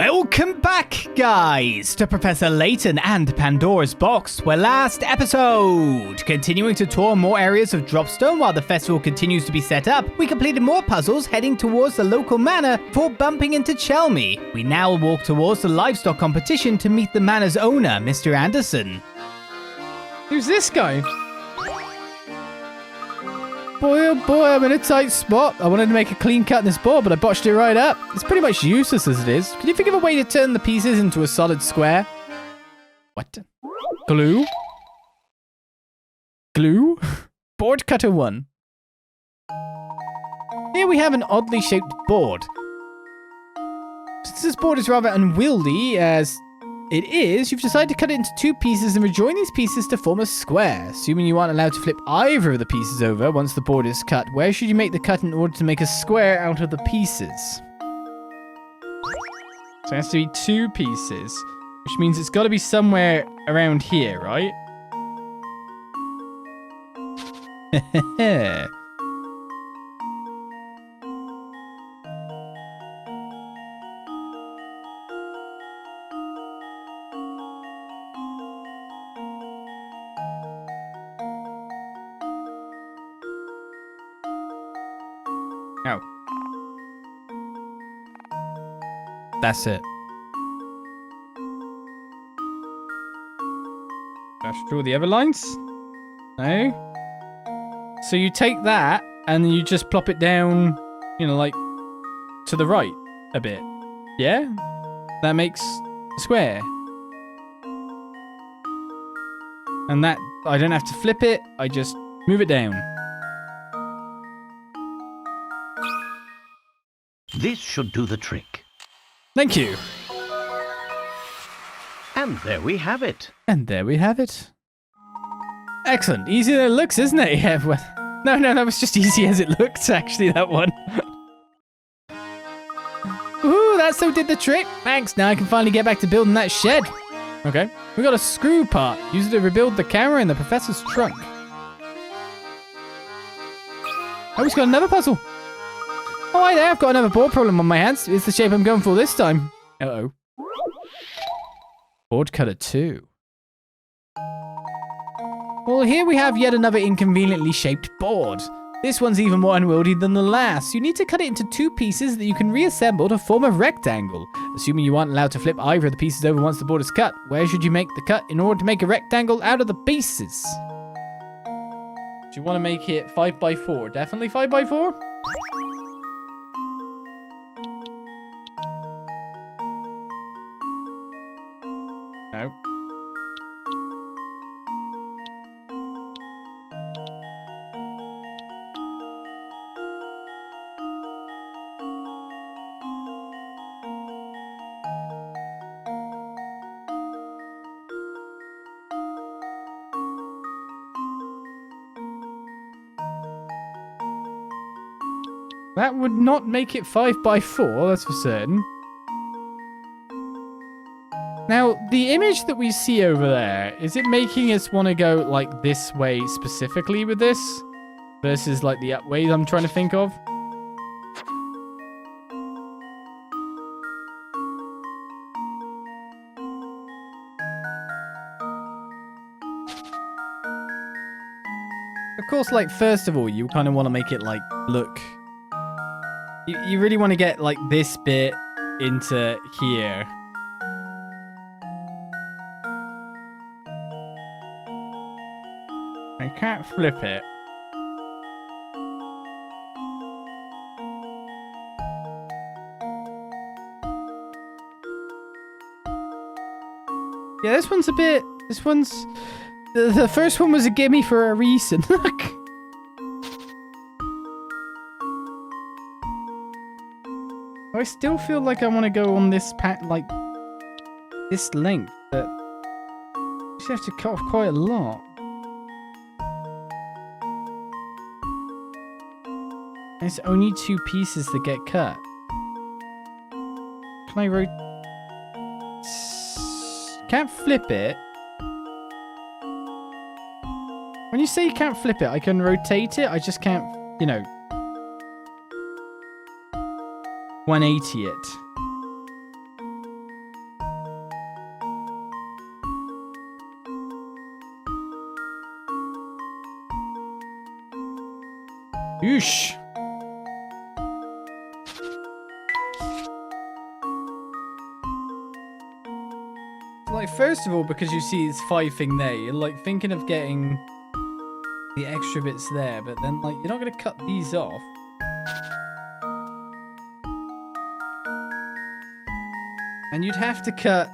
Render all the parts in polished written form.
Welcome back, guys, to Professor Layton and Pandora's box, where last episode, continuing to tour more areas of Dropstone while the festival continues to be set up, we completed more puzzles heading towards the local manor before bumping into Chelmy. We now walk towards the livestock competition to meet the manor's owner, Mr. Anderson. Who's this guy? Boy, oh boy, I'm in a tight spot. I wanted to make a clean cut in this board, but I botched it right up. It's pretty much useless as it is. Can you think of a way to turn the pieces into a solid square? What? Glue? Glue? Board cutter 1. Here we have an oddly shaped board. Since this board is rather unwieldy as it is, you've decided to cut it into 2 pieces and rejoin these pieces to form a square. Assuming you aren't allowed to flip either of the pieces over once the board is cut, where should you make the cut in order to make a square out of the pieces? So it has to be 2 pieces, which means it's got to be somewhere around here, right? Oh. That's it. I should draw the other lines? No? So you take that, and then you just plop it down, you know, like, to the right a bit. Yeah? That makes a square. And that, I don't have to flip it, I just move it down. This should do the trick. Thank you. And there we have it. And there we have it. Excellent. Easier than it looks, isn't it? Yeah, well, no, that was just easy as it looked, actually, that one. Ooh, that so did the trick. Thanks. Now I can finally get back to building that shed. Okay. We got a screw part. Use it to rebuild the camera in the professor's trunk. Oh, he's got another puzzle. Oh, hi there. I've got another board problem on my hands. It's the shape I'm going for this time. Uh-oh. Board cutter 2. Well, here we have yet another inconveniently shaped board. This one's even more unwieldy than the last. You need to cut it into 2 pieces that you can reassemble to form a rectangle. Assuming you aren't allowed to flip either of the pieces over once the board is cut, where should you make the cut in order to make a rectangle out of the pieces? Do you want to make it 5x4? Definitely 5x4? No. That would not make it 5x4, that's for certain. Now, the image that we see over there, is it making us want to go, like, this way specifically with this? Versus, like, the up ways I'm trying to think of? Of course, like, first of all, you kind of want to make it, like, look... You really want to get, like, this bit into here. I can't flip it. Yeah, this one's a bit... This one's... The first one was a gimme for a reason. Look. I still feel like I want to go on this like this length, but I just have to cut off quite a lot. There's only 2 pieces that get cut. Can I Can't flip it. When you say you can't flip it, I can rotate it. I just can't, you know, 180 it. Oosh. Like, first of all, because you see this 5 thing there, you're like thinking of getting the extra bits there, but then like you're not going to cut these off. And you'd have to cut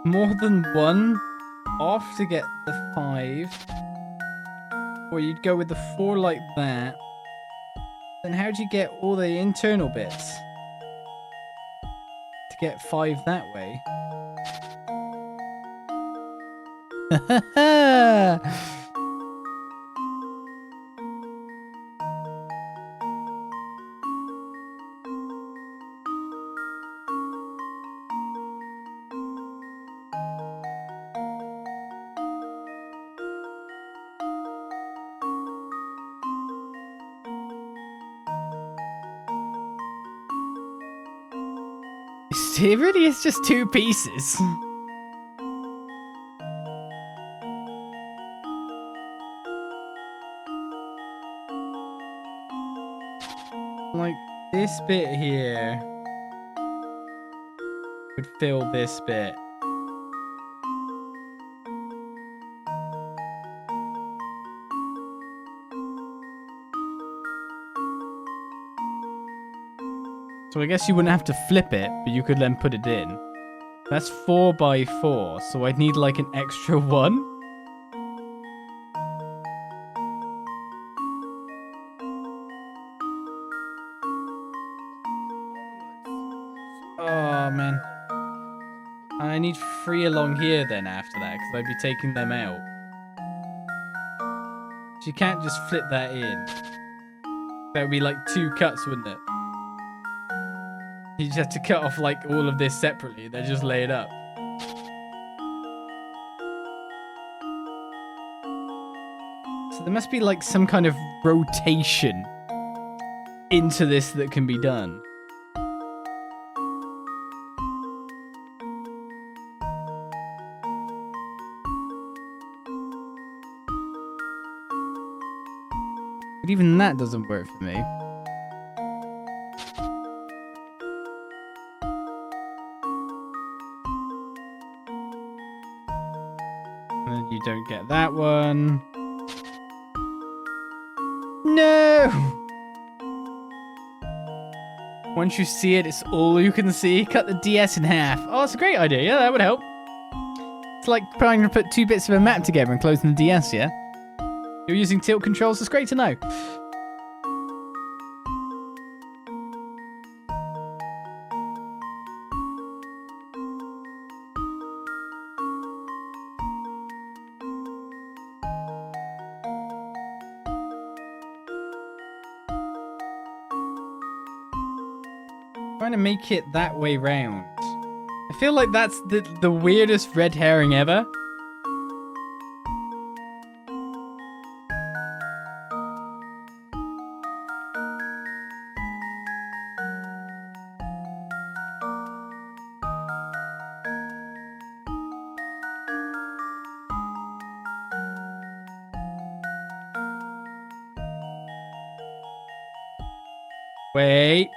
more than one off to get the 5. Or you'd go with the 4 like that. Then how'd you get all the internal bits? To get 5 that way. It really is just 2 pieces. Like, this bit here would fill this bit. So I guess you wouldn't have to flip it, but you could then put it in. That's 4 by 4, so I'd need like an extra 1. Oh, man. I need 3 along here then after that, because I'd be taking them out. So you can't just flip that in. That would be like 2 cuts, wouldn't it? You just have to cut off like all of this separately, then just lay it up. So there must be like some kind of rotation into this that can be done. But even that doesn't work for me. And you don't get that one. No! Once you see it, it's all you can see. Cut the DS in half. Oh, that's a great idea. Yeah, that would help. It's like trying to put 2 bits of a map together and closing the DS, yeah? You're using tilt controls. It's great to know. Trying to make it that way round. I feel like that's the weirdest red herring ever. Wait.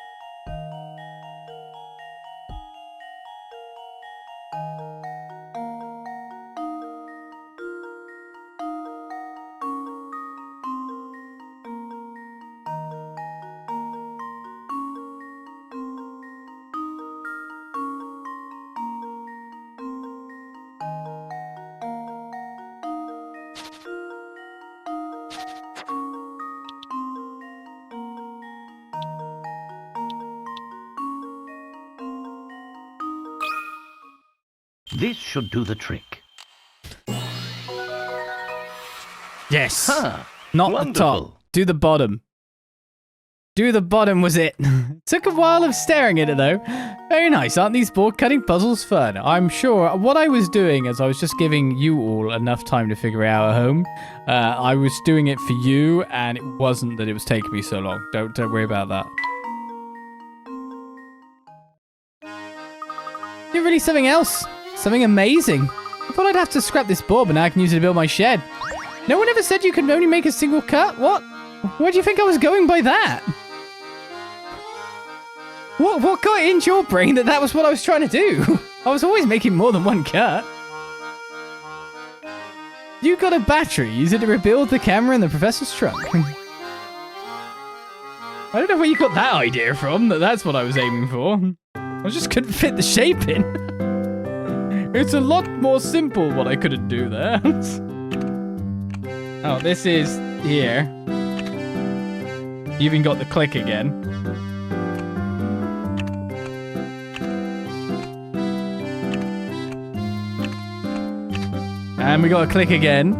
This should do the trick. Yes. Huh. Not Wonderful. the top. Do the bottom. Do the bottom was it. Took a while of staring at it though. Very nice. Aren't these board cutting puzzles fun? I'm sure what I was doing is I was just giving you all enough time to figure out at home. I was doing it for you and it wasn't that it was taking me so long. Don't worry about that. Did really something else. Something amazing. I thought I'd have to scrap this board, but now I can use it to build my shed. No one ever said you could only make a single cut? What? Where do you think I was going by that? What got into your brain that was what I was trying to do? I was always making more than one cut. You got a battery. Use it to rebuild the camera in the professor's trunk. I don't know where you got that idea from, that's what I was aiming for. I just couldn't fit the shape in. It's a lot more simple what I couldn't do there. Oh, this is here. You even got the click again. And we got a click again.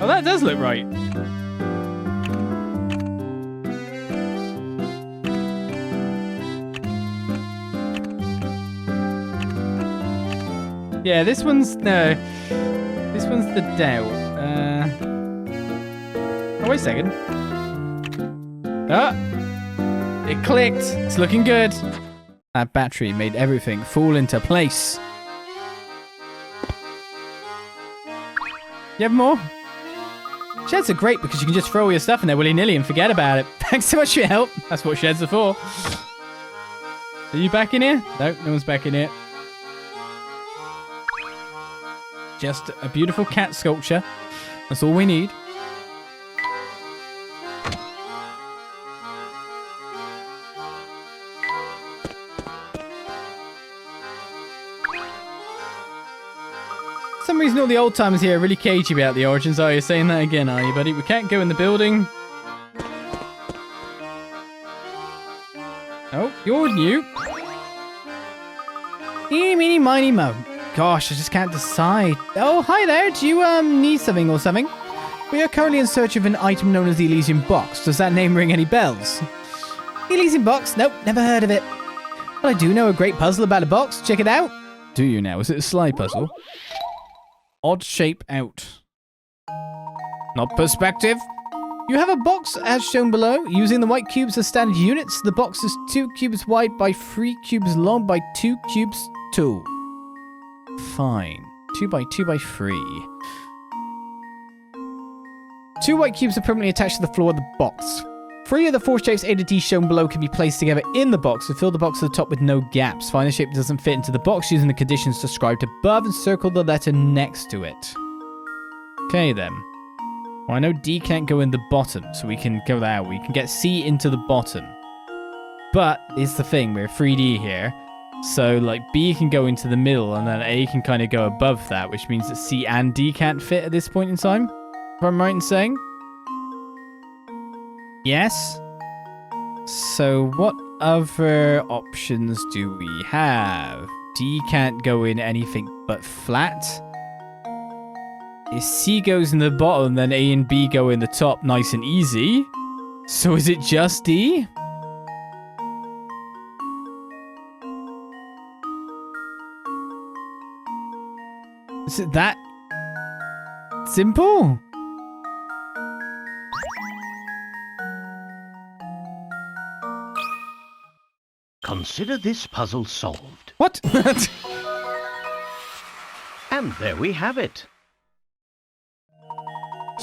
Oh, that does look right. Yeah, this one's no. This one's the doubt. Oh, wait a second. Ah, it clicked. It's looking good. That battery made everything fall into place. You have more? Sheds are great because you can just throw all your stuff in there willy-nilly and forget about it. Thanks so much for your help. That's what sheds are for. Are you back in here? No, no one's back in here. Just a beautiful cat sculpture. That's all we need. For some reason all the old timers here are really cagey about the origins. Oh, you're saying that again, are you, buddy? We can't go in the building. Oh, you're new. Eeny, meeny, miny, mo. Gosh, I just can't decide. Oh, hi there. Do you, need something or something? We are currently in search of an item known as the Elysian Box. Does that name ring any bells? The Elysian Box? Nope, never heard of it. But I do know a great puzzle about a box. Check it out. Do you now? Is it a slide puzzle? Odd shape out. Not perspective. You have a box as shown below. Using the white cubes as standard units, the box is 2 cubes wide by 3 cubes long by 2 cubes tall. Fine. 2 by 2 by 3. 2 white cubes are permanently attached to the floor of the box. 3 of the 4 shapes A to D shown below can be placed together in the box to fill the box to the top with no gaps. Find the shape that doesn't fit into the box using the conditions described above and circle the letter next to it. Okay then. Well, I know D can't go in the bottom, so we can go that. We can get C into the bottom. But it's the thing, we're 3D here. So, like, B can go into the middle, and then A can kind of go above that, which means that C and D can't fit at this point in time. If I'm right in saying? Yes? So, what other options do we have? D can't go in anything but flat. If C goes in the bottom, then A and B go in the top nice and easy. So, is it just D? Is it that simple? Consider this puzzle solved. What? And there we have it.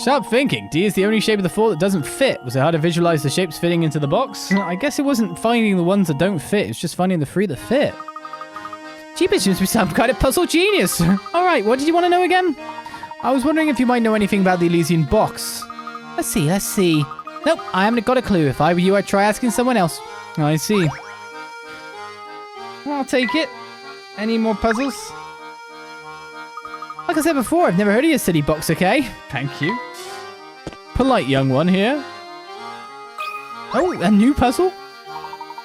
Sharp thinking. D is the only shape of the 4 that doesn't fit. Was it hard to visualize the shapes fitting into the box? I guess it wasn't finding the ones that don't fit. It's just finding the 3 that fit. Jeepers, seems to be some kind of puzzle genius. Alright, what did you want to know again? I was wondering if you might know anything about the Elysian Box. Let's see. Nope, I haven't got a clue. If I were you, I'd try asking someone else. I see. I'll take it. Any more puzzles? Like I said before, I've never heard of your silly box, okay? Thank you. Polite young one here. Oh, a new puzzle?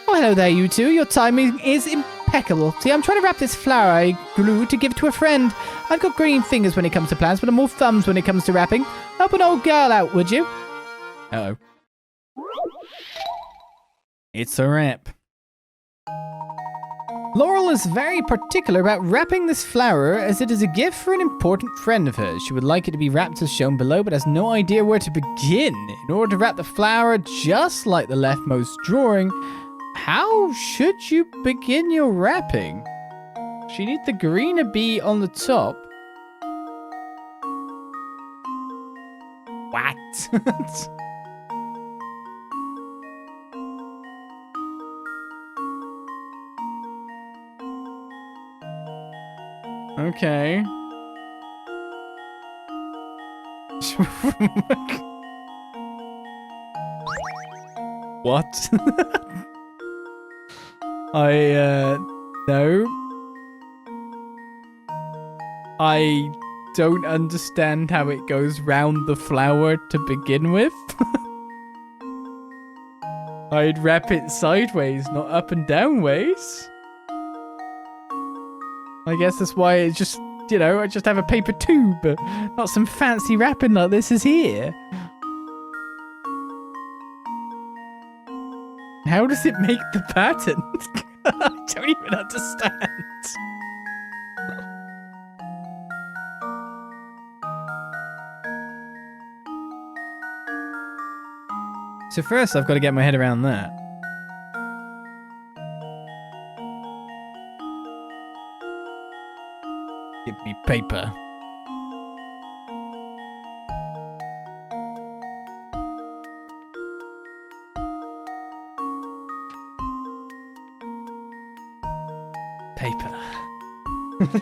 Oh, hello there, you two. Your timing is impeccable. See, I'm trying to wrap this flower I grew to give to a friend. I've got green fingers when it comes to plans, but I'm more thumbs when it comes to wrapping. Help an old girl out, would you? Uh-oh. It's a wrap. Laurel is very particular about wrapping this flower as it is a gift for an important friend of hers. She would like it to be wrapped as shown below, but has no idea where to begin. In order to wrap the flower just like the leftmost drawing, how should you begin your wrapping? She needs the greener bee on the top. What? Okay. What? No. I don't understand how it goes round the flower to begin with. I'd wrap it sideways, not up and down ways. I guess that's why it's just, I just have a paper tube, not some fancy wrapping like this is here. How does it make the pattern? I don't even understand. So first I've got to get my head around that. Give me paper. Paper. Okay,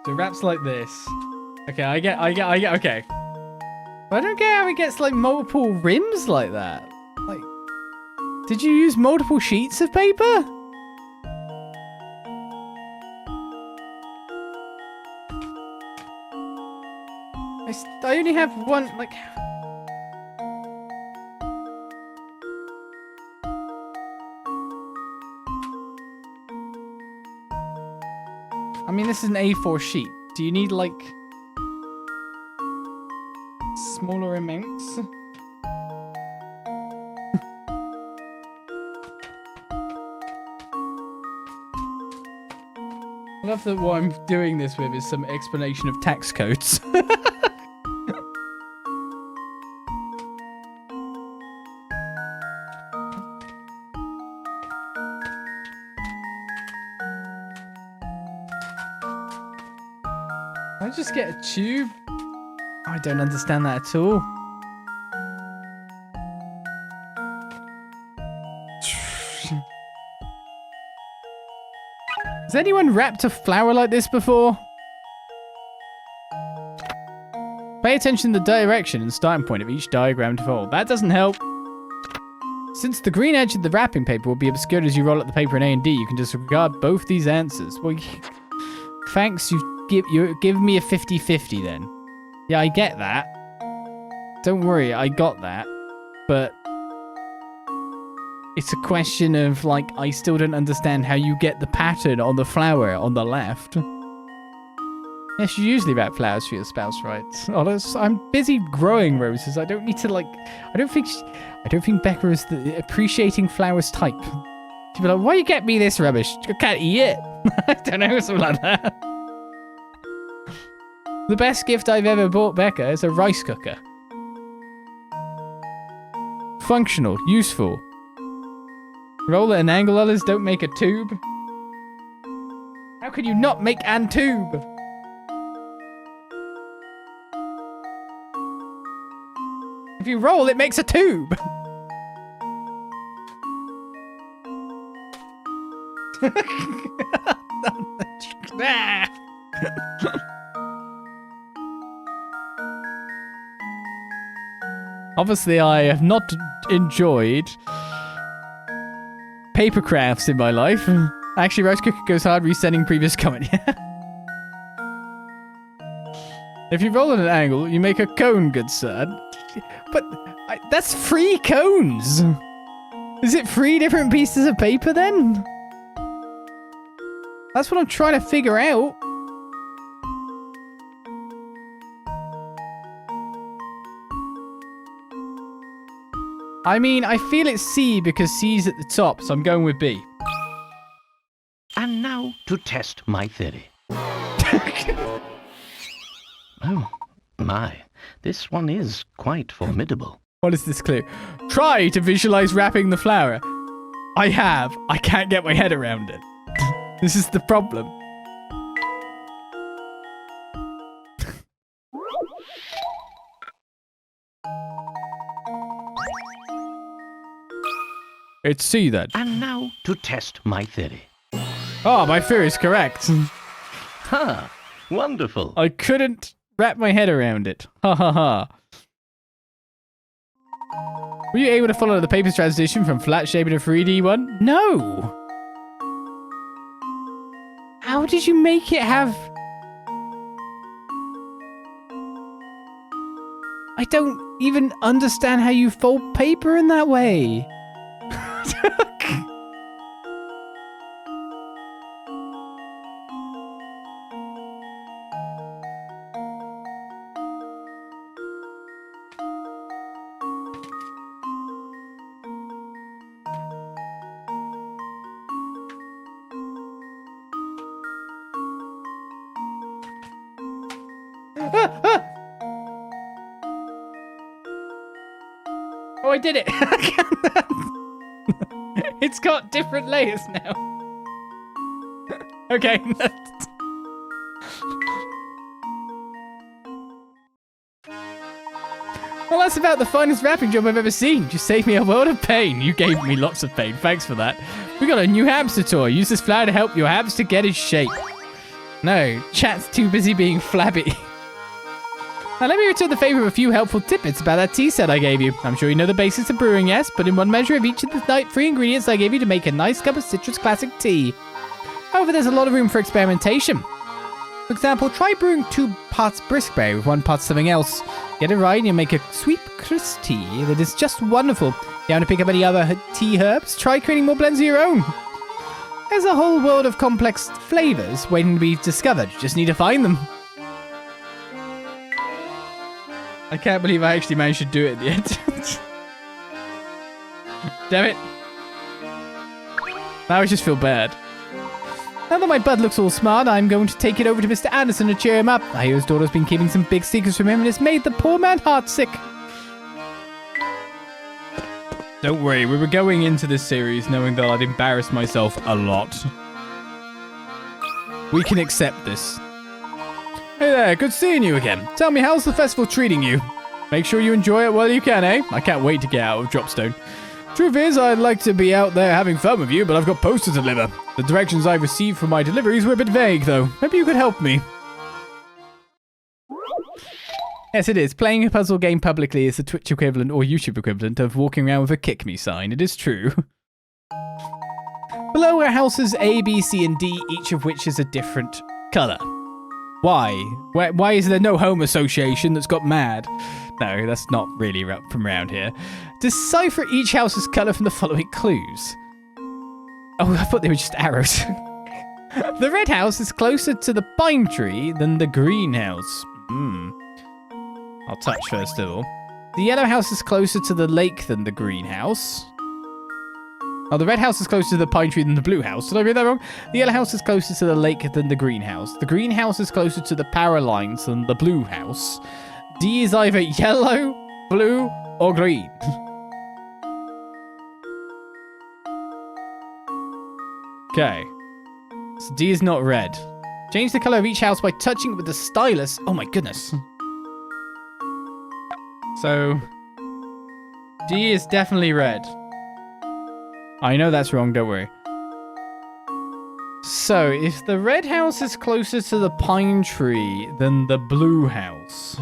so wraps like this. Okay, I get, okay. But I don't get how it gets, like, multiple rims like that. Like, did you use multiple sheets of paper? I only have one, like... I mean, this is an A4 sheet. Do you need, like... smaller amounts? I love that what I'm doing this with is some explanation of tax codes. I just get a tube? I don't understand that at all. Has anyone wrapped a flower like this before? Pay attention to the direction and starting point of each diagram to fold. That doesn't help. Since the green edge of the wrapping paper will be obscured as you roll up the paper in A and D, you can disregard both these answers. Well, thanks, you give me a 50-50 then. Yeah, I get that. Don't worry, I got that. But it's a question of, like, I still don't understand how you get the pattern on the flower on the left. Yes, you usually wrap flowers for your spouse, right? Oh, I'm busy growing roses. I don't need to, like... I don't think Becca is the appreciating flowers type. She'd be like, why you get me this rubbish? I can't eat it. I don't know, something like that. The best gift I've ever bought Becca is a rice cooker. Functional, useful. Roll at an angle, others don't make a tube. How can you not make an tube? If you roll, it makes a tube. Obviously, I have not enjoyed paper crafts in my life. Actually, rice cooker goes hard, resetting previous comment. If you roll at an angle, you make a cone, good sir. But that's 3 cones. Is it 3 different pieces of paper then? That's what I'm trying to figure out. I mean, I feel it's C because C's at the top, so I'm going with B. And now to test my theory. Oh, My, this one is quite formidable. What is this clue? Try to visualize wrapping the flower. I have. I can't get my head around it. This is the problem. It's C then. And now to test my theory. Oh, my fear is correct. Ha! Wonderful. I couldn't wrap my head around it. Ha ha ha. Were you able to follow the paper's transition from flat shape to 3D one? No. How did you make it have... I don't even understand how you fold paper in that way. Oh, I did it! It's got different layers now. Okay. Well, that's about the finest wrapping job I've ever seen. You saved me a world of pain. You gave me lots of pain. Thanks for that. We got a new hamster toy. Use this flower to help your hamster get his shape. No, chat's too busy being flabby. Now let me return the favor of a few helpful tidbits about that tea set I gave you. I'm sure you know the basics of brewing, yes, but in one measure of each of the 3 ingredients I gave you to make a nice cup of citrus classic tea. However, there's a lot of room for experimentation. For example, try brewing 2 parts briskberry with 1 part something else. Get it right and you'll make a sweet, crisp tea that is just wonderful. If you want to pick up any other tea herbs, try creating more blends of your own. There's a whole world of complex flavors waiting to be discovered. You just need to find them. I can't believe I actually managed to do it at the end. Damn it. Now I just feel bad. Now that my bud looks all smart, I'm going to take it over to Mr. Anderson to cheer him up. I hear his daughter's been keeping some big secrets from him and it's made the poor man heartsick. Don't worry, we were going into this series knowing that I'd embarrass myself a lot. We can accept this. Hey there, good seeing you again. Tell me, how's the festival treating you? Make sure you enjoy it while you can, eh? I can't wait to get out of Dropstone. Truth is, I'd like to be out there having fun with you, but I've got posters to deliver. The directions I've received for my deliveries were a bit vague, though. Maybe you could help me. Yes, it is. Playing a puzzle game publicly is the Twitch equivalent or YouTube equivalent of walking around with a kick me sign. It is true. Below are houses A, B, C, and D, each of which is a different colour. Why? Why is there no home association that's got mad? No, that's not really from around here. Decipher each house's colour from the following clues. Oh, I thought they were just arrows. The red house is closer to the pine tree than the greenhouse. I'll touch first of all. The yellow house is closer to the lake than the greenhouse. Oh, the red house is closer to the pine tree than the blue house. Did I read that wrong? The yellow house is closer to the lake than the greenhouse. The greenhouse is closer to the power lines than the blue house. D is either yellow, blue, or green. Okay. So D is not red. Change the color of each house by touching it with the stylus. Oh my goodness. So, D is definitely red. I know that's wrong, don't worry. So, if the red house is closer to the pine tree than the blue house,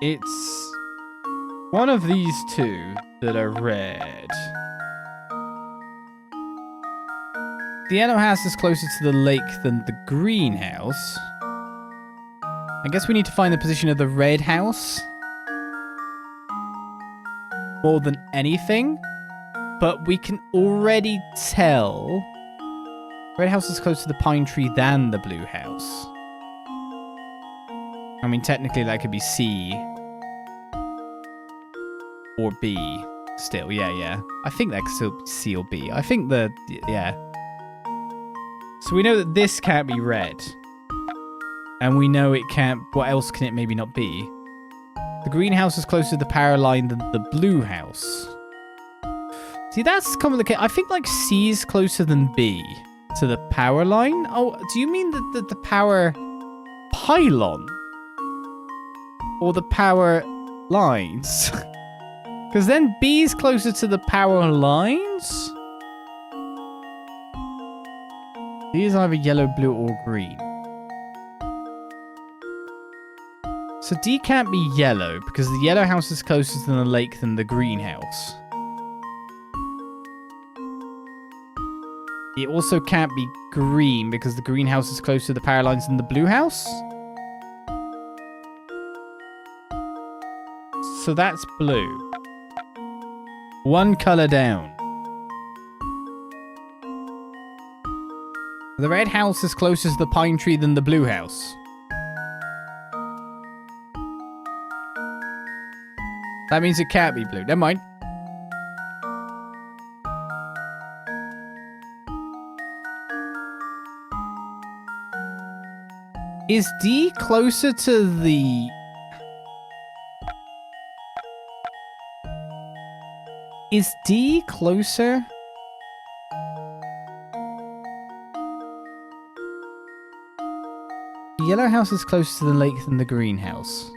it's one of these two that are red. The yellow house is closer to the lake than the greenhouse. I guess we need to find the position of the red house more than anything. But we can already tell red house is closer to the pine tree than the blue house. I mean, technically that could be C or B still. Yeah. I think that could still be C or B. I think yeah. So we know that this can't be red. And we know it can't... What else can it maybe not be? The greenhouse is closer to the power line than the blue house. See, that's complicated. I think like C is closer than B to the power line. Oh, do you mean the power pylon? Or the power lines? Because then B is closer to the power lines. D is either yellow, blue, or green. So D can't be yellow because the yellow house is closer to the lake than the greenhouse. It also can't be green because the greenhouse is closer to the power lines than the blue house. So that's blue. One color down. The red house is closer to the pine tree than the blue house. That means it can't be blue. Never mind. Is D closer to the... Is D closer? The yellow house is closer to the lake than the greenhouse.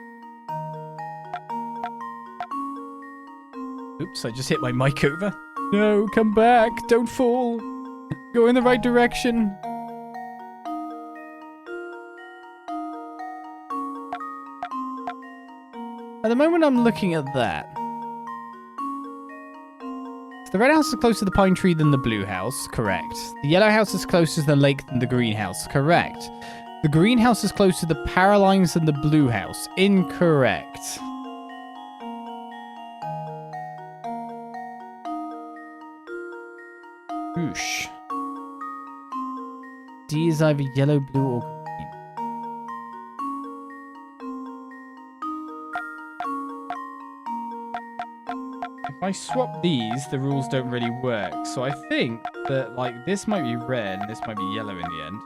Oops, I just hit my mic over. No, come back. Don't fall. Go in the right direction. At the moment I'm looking at that. The red house is closer to the pine tree than the blue house. Correct. The yellow house is closer to the lake than the greenhouse. Correct. The greenhouse is closer to the power lines than the blue house. Incorrect. Whoosh. D is either yellow, blue, or green. If I swap these, the rules don't really work. So I think that, like, this might be red and this might be yellow in the end.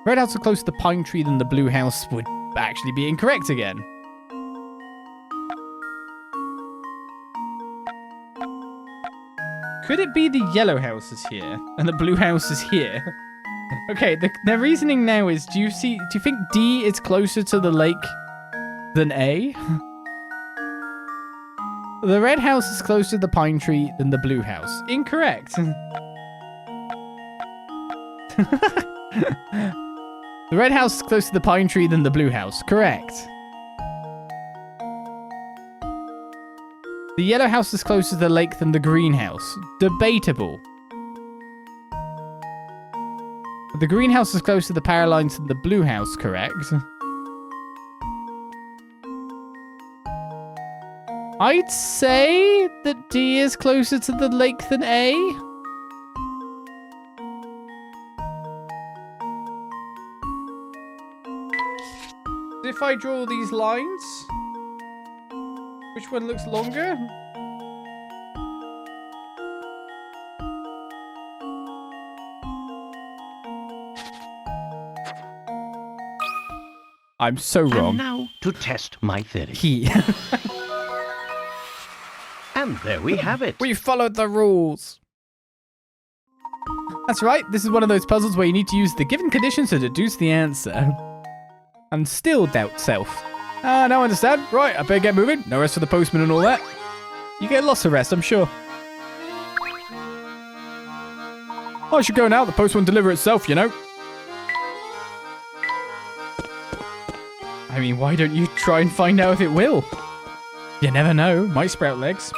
Red house is closer to the pine tree than the blue house would actually be incorrect again. Could it be the yellow house is here and the blue house is here? Okay, the reasoning now is, do you think D is closer to the lake than A? The red house is closer to the pine tree than the blue house. Incorrect. The red house is closer to the pine tree than the blue house. Correct. The yellow house is closer to the lake than the greenhouse. Debatable. The greenhouse is closer to the power lines than the blue house. Correct. I'd say that D is closer to the lake than A. If I draw these lines, which one looks longer? I'm so wrong. And now to test my theory. He. And there we have it. We followed the rules. That's right. This is one of those puzzles where you need to use the given conditions to deduce the answer. And still doubt self. Ah, now I understand. Right, I better get moving. No rest for the postman and all that. You get lots of rest, I'm sure. I should go now. The post won't deliver itself, you know. I mean, why don't you try and find out if it will? You never know. Might sprout legs.